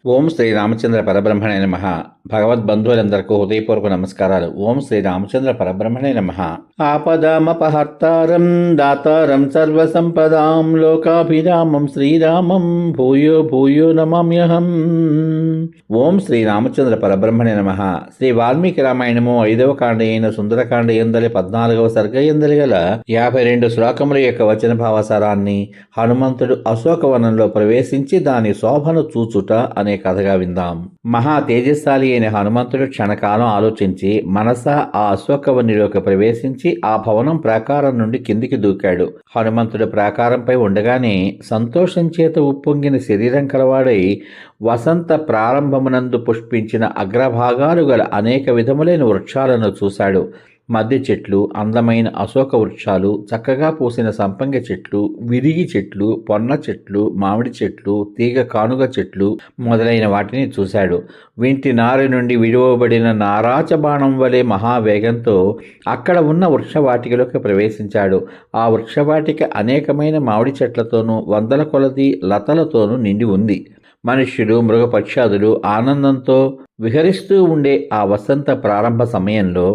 ఓం శ్రీ రామచంద్ర పరబ్రహ్మణే నమః. భగవద్బంధువులందరికీ హృదయపూర్వక నమస్కారాలు. ఓం శ్రీ రామచంద్ర పరబ్రహ్మణే నమః. ఆపదామపహర్తారం దాతారం సర్వసంపదాం లోకాభిరామం శ్రీరామం భూయో భూయో నమామ్యహం. ఓం శ్రీ రామచంద్ర పరబ్రహ్మణే నమః. శ్రీ వాల్మీకి రామాయణము 5వ కాండ అయిన సుందరకాండ ఎందలి 14వ సర్గ ఎందలి గల 52 శ్లోకముల యొక్క వచన భావసారాన్ని హనుమంతుడు అశోకవనంలో ప్రవేశించి దాని శోభను చూచుట అనే కథగా విందాం. మహా తేజస్శాలి అయిన హనుమంతుడు క్షణకాలం ఆలోచించి మనసా ఆ అశోకవనిలోకి ప్రవేశించి ఆ భవనం ప్రాకారం నుండి కిందికి దూకాడు. హనుమంతుడు ప్రాకారంపై ఉండగానే సంతోషం చేత ఉప్పొంగిన శరీరం కలవాడై వసంత ప్రారంభమునందు పుష్పించిన అగ్రభాగాలు గల అనేక విధములైన వృక్షాలను చూశాడు. మద్ది చెట్లు, అందమైన అశోక వృక్షాలు, చక్కగా పూసిన సంపంగి చెట్లు, విరిగి చెట్లు, పొన్న చెట్లు, మామిడి చెట్లు, తీగ కానుగ చెట్లు మొదలైన వాటిని చూశాడు. వీటి నారి నుండి విడువబడిన నారాచ బాణం వలె మహావేగంతో అక్కడ ఉన్న వృక్షవాటికలోకి ప్రవేశించాడు. ఆ వృక్షవాటిక అనేకమైన మామిడి చెట్లతోనూ వందల కొలది లతలతోనూ నిండి ఉంది. మనుష్యులు, మృగపక్షాదులు ఆనందంతో విహరిస్తూ ఉండే ఆ వసంత ప్రారంభ సమయంలో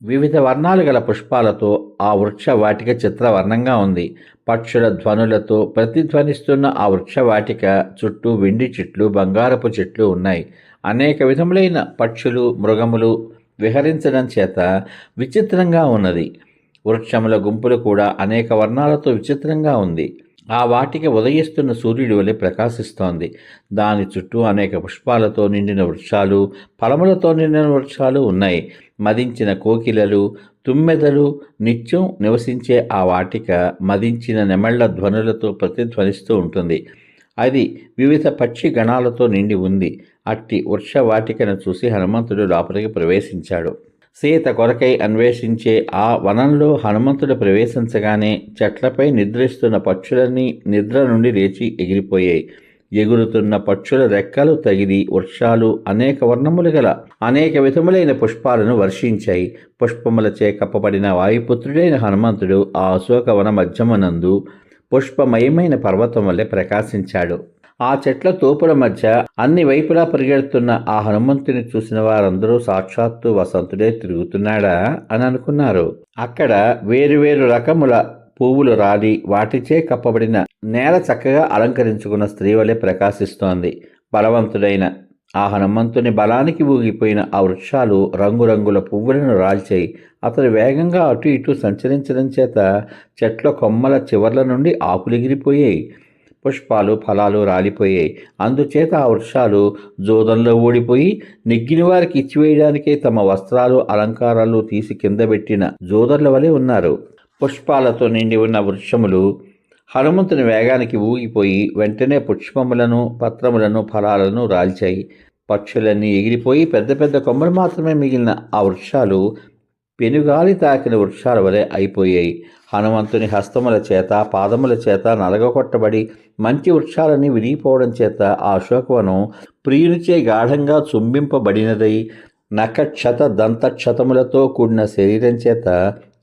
వివిధ వర్ణాలు గల పుష్పాలతో ఆ వృక్షవాటిక చిత్రవర్ణంగా ఉంది. పక్షుల ధ్వనులతో ప్రతిధ్వనిస్తున్న ఆ వృక్షవాటిక చుట్టూ వెండి చెట్లు, బంగారపు చెట్లు ఉన్నాయి. అనేక విధములైన పక్షులు, మృగములు విహరించడం చేత విచిత్రంగా ఉన్నది. వృక్షముల గుంపులు కూడా అనేక వర్ణాలతో విచిత్రంగా ఉంది. ఆ వాటికి ఉదయిస్తున్న సూర్యుడి వలె ప్రకాశిస్తోంది. దాని చుట్టూ అనేక పుష్పాలతో నిండిన వృక్షాలు, ఫలములతో నిండిన వృక్షాలు ఉన్నాయి. మదించిన కోకిలలు, తుమ్మెదలు నిత్యం నివసించే ఆ వాటిక మదించిన నెమళ్ల ధ్వనులతో ప్రతిధ్వనిస్తూ ఉంటుంది. అది వివిధ పక్షి గణాలతో నిండి ఉంది. అట్టి వృక్షవాటికను చూసి హనుమంతుడు లోపలికి ప్రవేశించాడు. సీత కొరకై అన్వేషించే ఆ వనంలో హనుమంతుడు ప్రవేశించగానే చెట్లపై నిద్రిస్తున్న పక్షులన్నీ నిద్ర నుండి లేచి ఎగిరిపోయాయి. ఎగురుతున్న పక్షుల రెక్కలు తగిలి వృక్షాలు అనేక వర్ణములు గల అనేక విధములైన పుష్పాలను వర్షించాయి. పుష్పములచే కప్పబడిన వాయుపుత్రుడైన హనుమంతుడు ఆ అశోకవన మధ్యమనందు పుష్పమయమైన పర్వతం వల్లే ప్రకాశించాడు. ఆ చెట్ల తోపుల మధ్య అన్ని వైపులా పరిగెడుతున్న ఆ హనుమంతుని చూసిన వారందరూ సాక్షాత్తు వసంతుడే తిరుగుతున్నాడా అని అనుకున్నారు. అక్కడ వేరువేరు రకముల పువ్వులు రాలి వాటిచే కప్పబడిన నేల చక్కగా అలంకరించుకున్న స్త్రీ వలె ప్రకాశిస్తోంది. బలవంతుడైన ఆ హనుమంతుని బలానికి ఊగిపోయిన ఆ వృక్షాలు రంగురంగుల పువ్వులను రాల్చాయి. అతడు వేగంగా అటు ఇటు సంచరించడం చేత చెట్ల కొమ్మల చివర్ల నుండి ఆకులెగిరిపోయాయి. పుష్పాలు, ఫలాలు రాలిపోయాయి. అందుచేత ఆ వృక్షాలు జోదంలో ఓడిపోయి నెగ్గిన వారికి ఇచ్చివేయడానికే తమ వస్త్రాలు, అలంకారాలు తీసి కింద పెట్టిన జోదర్ల వలె ఉన్నారు. పుష్పాలతో నిండి ఉన్న వృక్షములు హనుమంతుని వేగానికి ఊగిపోయి వెంటనే పుష్పములను, పత్రములను, ఫలాలను రాల్చాయి. పక్షులన్నీ ఎగిరిపోయి పెద్ద పెద్ద కొమ్మలు మాత్రమే మిగిలిన ఆ వృక్షాలు పెనుగాలి తాకిన వృక్షాల వలె అయిపోయాయి. హనుమంతుని హస్తముల చేత, పాదముల చేత నలగొట్టబడి మంచి వృక్షాలన్నీ విరిగిపోవడం చేత ఆ అశోకవనం ప్రియునిచే గాఢంగా చుంబింపబడినదై నఖక్షత దంతక్షతములతో కూడిన శరీరం చేత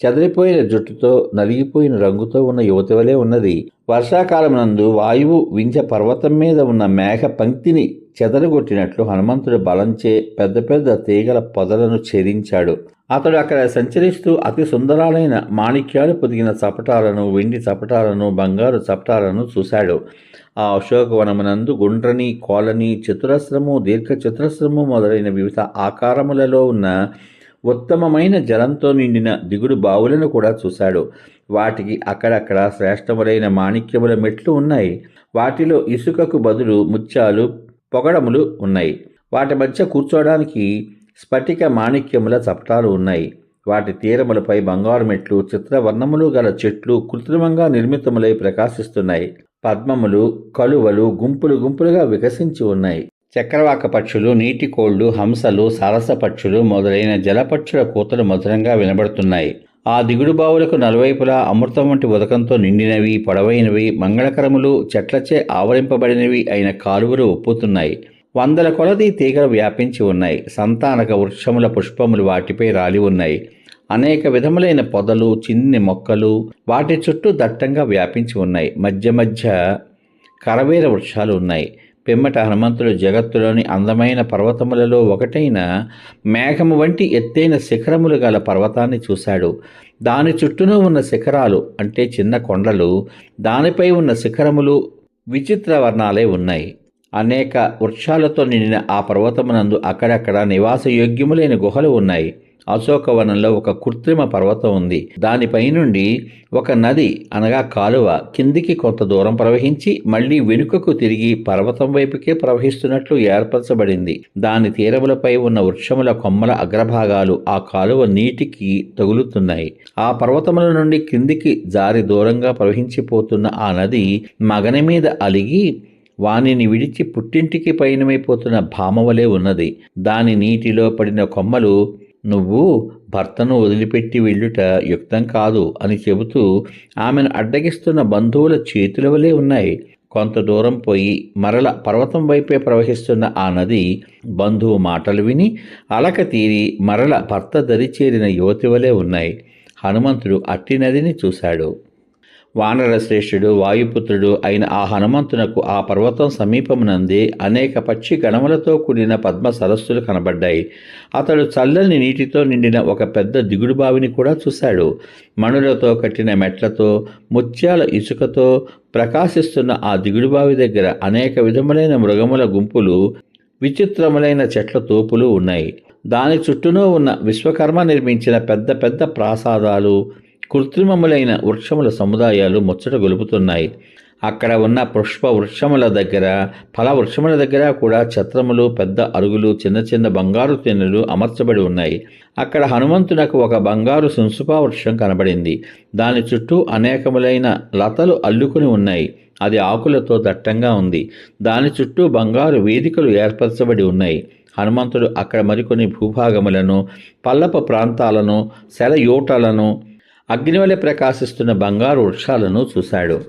చెదిరిపోయిన జుట్టుతో నలిగిపోయిన రంగుతో ఉన్న యువతి వలె ఉన్నది. వర్షాకాలం నందు వాయువు వింధ్య పర్వతం మీద ఉన్న మేఘ పంక్తిని చెదరగొట్టినట్లు హనుమంతుడు బలంచే పెద్ద పెద్ద తీగల పొదలను ఛేదించాడు. అతడు అక్కడ సంచరిస్తూ అతి సుందరాలైన మాణిక్యాలు పొదిగిన చపటాలను, వెండి చపటాలను, బంగారు చపటాలను చూశాడు. ఆ అశోకవనమునందు గుండ్రని, కోలని, చతురస్రము, దీర్ఘ చతురస్రము మొదలైన వివిధ ఆకారములలో ఉన్న ఉత్తమమైన జలంతో నిండిన దిగుడు బావులను కూడా చూశాడు. వాటికి అక్కడక్కడ శ్రేష్టములైన మాణిక్యముల మెట్లు ఉన్నాయి. వాటిలో ఇసుకకు బదులు ముత్యాలు, పొగడములు ఉన్నాయి. వాటి మధ్య కూర్చోడానికి స్ఫటిక మాణిక్యముల చపటాలు ఉన్నాయి. వాటి తీరములపై బంగారు మెట్లు, చిత్రవర్ణములు గల చెట్లు కృత్రిమంగా నిర్మితములై ప్రకాశిస్తున్నాయి. పద్మములు, కలువలు గుంపులు గుంపులుగా వికసించి ఉన్నాయి. చక్రవాక పక్షులు, నీటి కోళ్లు, హంసలు, సరస పక్షులు మొదలైన జలపక్షుల కూతలు మధురంగా వినబడుతున్నాయి. ఆ దిగుడు బావులకు నలువైపులా అమృతం వంటి ఉదకంతో నిండినవి, పొడవైనవి, మంగళకరములు, చెట్లచే ఆవరింపబడినవి అయిన కాలువలు ఒప్పుతున్నాయి. వందల కొలది తీగలు వ్యాపించి ఉన్నాయి. సంతానక వృక్షముల పుష్పములు వాటిపై రాలి ఉన్నాయి. అనేక విధములైన పొదలు, చిన్ని మొక్కలు వాటి చుట్టూ దట్టంగా వ్యాపించి ఉన్నాయి. మధ్య మధ్య కరవేర వృక్షాలు ఉన్నాయి. పిమ్మట హనుమంతుడు జగత్తులోని అందమైన పర్వతములలో ఒకటైన మేఘము వంటి ఎత్తైన శిఖరములు గల పర్వతాన్ని చూశాడు. దాని చుట్టూను ఉన్న శిఖరాలు అంటే చిన్న కొండలు, దానిపై ఉన్న శిఖరములు విచిత్ర వర్ణాలే ఉన్నాయి. అనేక వృక్షాలతో నిండిన ఆ పర్వతమునందు అక్కడక్కడ నివాసయోగ్యములైన గుహలు ఉన్నాయి. అశోకవనంలో ఒక కృత్రిమ పర్వతం ఉంది. దానిపై నుండి ఒక నది అనగా కాలువ కిందికి కొంత దూరం ప్రవహించి మళ్లీ వెనుకకు తిరిగి పర్వతం వైపుకే ప్రవహిస్తున్నట్లు ఏర్పరచబడింది. దాని తీరములపై ఉన్న వృక్షముల కొమ్మల అగ్రభాగాలు ఆ కాలువ నీటికి తగులుతున్నాయి. ఆ పర్వతముల నుండి కిందికి జారి దూరంగా ప్రవహించిపోతున్న ఆ నది మగని మీద అలిగి వానిని విడిచి పుట్టింటికి పయనమైపోతున్న భామవలే ఉన్నది. దాని నీటిలో పడిన కొమ్మలు నువ్వు భర్తను వదిలిపెట్టి వెళ్ళుట యుక్తం కాదు అని చెబుతూ ఆమెను అడ్డగిస్తున్న బంధువుల చేతుల వలె ఉన్నాయి. కొంత దూరం పోయి మరల పర్వతం వైపే ప్రవహిస్తున్న ఆ నది బంధువు మాటలు విని అలక తీరి మరల భర్త దరిచేరిన యువతి వలె ఉన్నాయి. హనుమంతుడు అట్టి నదిని చూశాడు. వానర శ్రేష్ఠుడు వాయుపుత్రుడు అయిన ఆ హనుమంతునకు ఆ పర్వతం సమీపమునందే అనేక పక్షి గణములతో కూడిన పద్మ సరస్సులు కనబడ్డాయి. అతడు చల్లని నీటితో నిండిన ఒక పెద్ద దిగుడు బావిని కూడా చూశాడు. మణులతో కట్టిన మెట్లతో ముత్యాల ఇసుకతో ప్రకాశిస్తున్న ఆ దిగుడు బావి దగ్గర అనేక విధములైన మృగముల గుంపులు, విచిత్రములైన చెట్ల తోపులు ఉన్నాయి. దాని చుట్టూనూ ఉన్న విశ్వకర్మ నిర్మించిన పెద్ద పెద్ద ప్రాసాదాలు, కృత్రిమములైన వృక్షముల సముదాయాలు ముచ్చట గొలుపుతున్నాయి. అక్కడ ఉన్న పుష్ప వృక్షముల దగ్గర, ఫల వృక్షముల దగ్గర కూడా ఛత్రములు, పెద్ద అరుగులు, చిన్న చిన్న బంగారు తెన్నులు అమర్చబడి ఉన్నాయి. అక్కడ హనుమంతునకు ఒక బంగారు సుంసుపా వృక్షం కనబడింది. దాని చుట్టూ అనేకములైన లతలు అల్లుకుని ఉన్నాయి. అది ఆకులతో దట్టంగా ఉంది. దాని చుట్టూ బంగారు వేదికలు ఏర్పరచబడి ఉన్నాయి. హనుమంతుడు అక్కడ మరికొన్ని భూభాగములను, పల్లపు ప్రాంతాలను, శరయూటలను, అగ్నివలె ప్రకాశిస్తున్న బంగారు వృక్షాలను చూశాడు.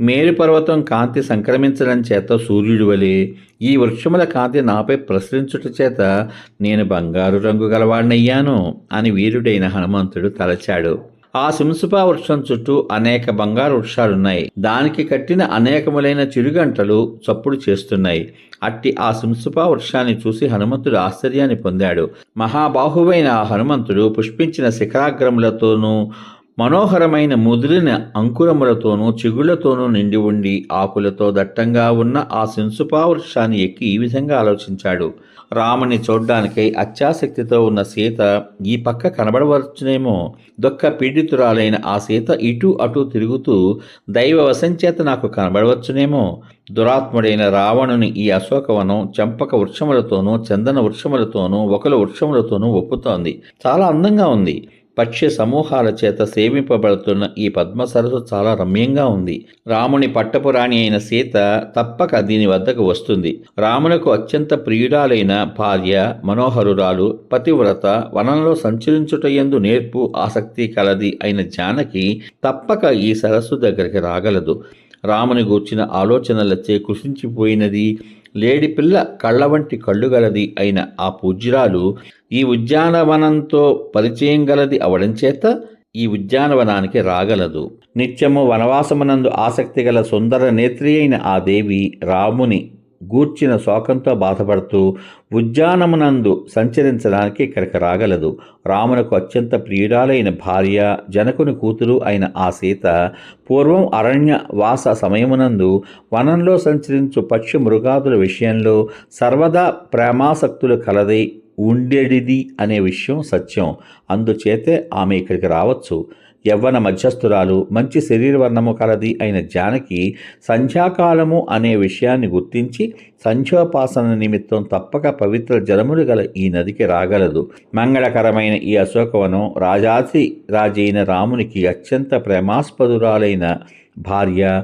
మేరు పర్వతం కాంతి సంక్రమించడం చేత సూర్యుడి వలె ఈ వృక్షముల కాంతి నాపై ప్రసరించుట చేత నేను బంగారు రంగు గలవాడినయ్యాను అని వీరుడైన హనుమంతుడు తలచాడు. ఆ సింసుపా వృక్షం చుట్టూ అనేక బంగారు వృక్షాలున్నాయి. దానికి కట్టిన అనేకములైన చిరుగంటలు చప్పుడు చేస్తున్నాయి. అట్టి ఆ సింసుపా వృక్షాన్ని చూసి హనుమంతుడు ఆశ్చర్యాన్ని పొందాడు. మహాబాహువైన ఆ హనుమంతుడు పుష్పించిన శిఖరాగ్రములతోనూ మనోహరమైన ముదిరిన అంకురములతోనూ చిగుళ్లతోనూ నిండి ఉండి ఆకులతో దట్టంగా ఉన్న ఆ సింసుపా వృక్షాన్ని ఎక్కి ఈ విధంగా ఆలోచించాడు. రాముని చూడ్డానికై అత్యాసక్తితో ఉన్న సీత ఈ పక్క కనబడవచ్చునేమో. దుఃఖ పీడితురాలైన ఆ సీత ఇటు అటు తిరుగుతూ దైవ వశంచేత నాకు కనబడవచ్చునేమో. దురాత్ముడైన రావణుని ఈ అశోకవనం చంపక వృక్షములతోనూ, చందన వృక్షములతోనూ, ఒకల వృక్షములతోనూ ఒప్పుతోంది. చాలా అందంగా ఉంది. పక్షి సమూహాల చేత సేవింపబడుతున్న ఈ పద్మ సరస్సు చాలా రమ్యంగా ఉంది. రాముని పట్టపురాణి అయిన సీత తప్పక దీని వద్దకు వస్తుంది. రామునకు అత్యంత ప్రియురాలైన భార్య, మనోహరురాలు, పతివ్రత, వనంలో సంచరించుటయందు నేర్పు, ఆసక్తి కలది అయిన జానకి తప్పక ఈ సరస్సు దగ్గరికి రాగలదు. రాముని గూర్చిన ఆలోచనలచే కృషించిపోయినది, లేడి పిల్ల కళ్ళ వంటి కళ్ళు గలది అయిన ఆ పూజ్యురాలు ఈ ఉద్యానవనంతో పరిచయం గలది అవడంచేత ఈ ఉద్యానవనానికి రాగలదు. నిత్యము వనవాసమునందు ఆసక్తి గల సుందర నేత్రి అయిన ఆ దేవి రాముని గూర్చిన శోకంతో బాధపడుతూ ఉద్యానమునందు సంచరించడానికి ఇక్కడికి రాగలదు. రామునకు అత్యంత ప్రియురాలైన భార్య, జనకుని కూతురు అయిన ఆ సీత పూర్వం అరణ్య వాస సమయమునందు వనంలో సంచరించు పక్షి మృగాదుల విషయంలో సర్వదా ప్రేమాసక్తులు కలదై ఉండేడిది అనే విషయం సత్యం. అందుచేతే ఆమె ఇక్కడికి రావచ్చు. యవ్వన మధ్యస్థురాలు, మంచి శరీరవర్ణము కలది అయిన జానకి సంధ్యాకాలము అనే విషయాన్ని గుర్తించి సంధ్యోపాసన నిమిత్తం తప్పక పవిత్ర జలములు గల ఈ నదికి రాగలదు. మంగళకరమైన ఈ అశోకవనం రాజాది రాజైన రామునికి అత్యంత ప్రేమాస్పదురాలైన భార్య,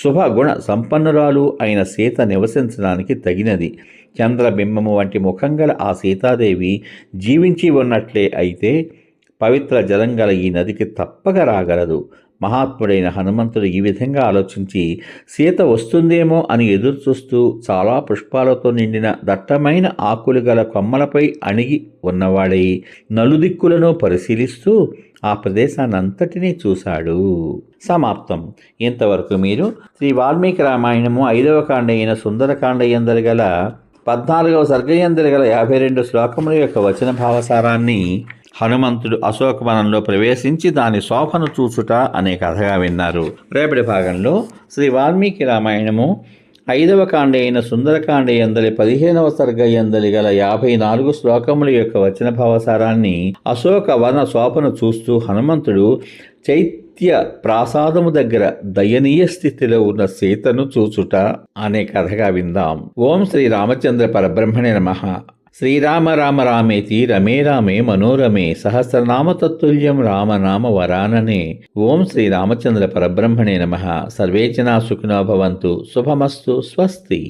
శుభగుణ సంపన్నురాలు అయిన సీత నివసించడానికి తగినది. చంద్రబింబము వంటి ముఖం గల ఆ సీతాదేవి జీవించి ఉన్నట్లే అయితే పవిత్ర జలం గల ఈ నదికి తప్పక రాగలదు. మహాత్ముడైన హనుమంతుడు ఈ విధంగా ఆలోచించి సీత వస్తుందేమో అని ఎదురుచూస్తూ చాలా పుష్పాలతో నిండిన దట్టమైన ఆకులు గల కొమ్మలపై అణిగి ఉన్నవాడై నలుదిక్కులను పరిశీలిస్తూ ఆ ప్రదేశాన్ని అంతటినీ చూశాడు. సమాప్తం. ఇంతవరకు మీరు శ్రీ వాల్మీకి రామాయణము 5వ కాండ అయిన సుందరకాండ యందలి గల 14వ సర్గయందలి గల 52 శ్లోకముల యొక్క వచన భావసారాన్ని హనుమంతుడు అశోకవనంలో ప్రవేశించి దాని శోభను చూచుట అనే కథగా విన్నారు. రేపటి భాగంలో శ్రీ వాల్మీకి రామాయణము 5వ కాండ అయిన సుందరకాండ యందలి 15వ సర్గ యందలి గల 54 శ్లోకముల యొక్క వచన భావసారాన్ని అశోకవన శోభను చూస్తూ హనుమంతుడు చైత్య ప్రాసాదము దగ్గర దయనీయ స్థితిలో ఉన్న సీతను చూచుట అనే కథగా విందాం. ఓం శ్రీ రామచంద్ర పరబ్రహ్మణే నమః. శ్రీరామ రామ రామేతి రమే రామే మనోరమే సహస్రనామ తత్తుల్యం రామనామ వరాననే. ఓం శ్రీ రామచంద్ర పరబ్రహ్మణే నమః. సర్వే జనా సుఖినో భవంతు. శుభమస్తు. స్వస్తి.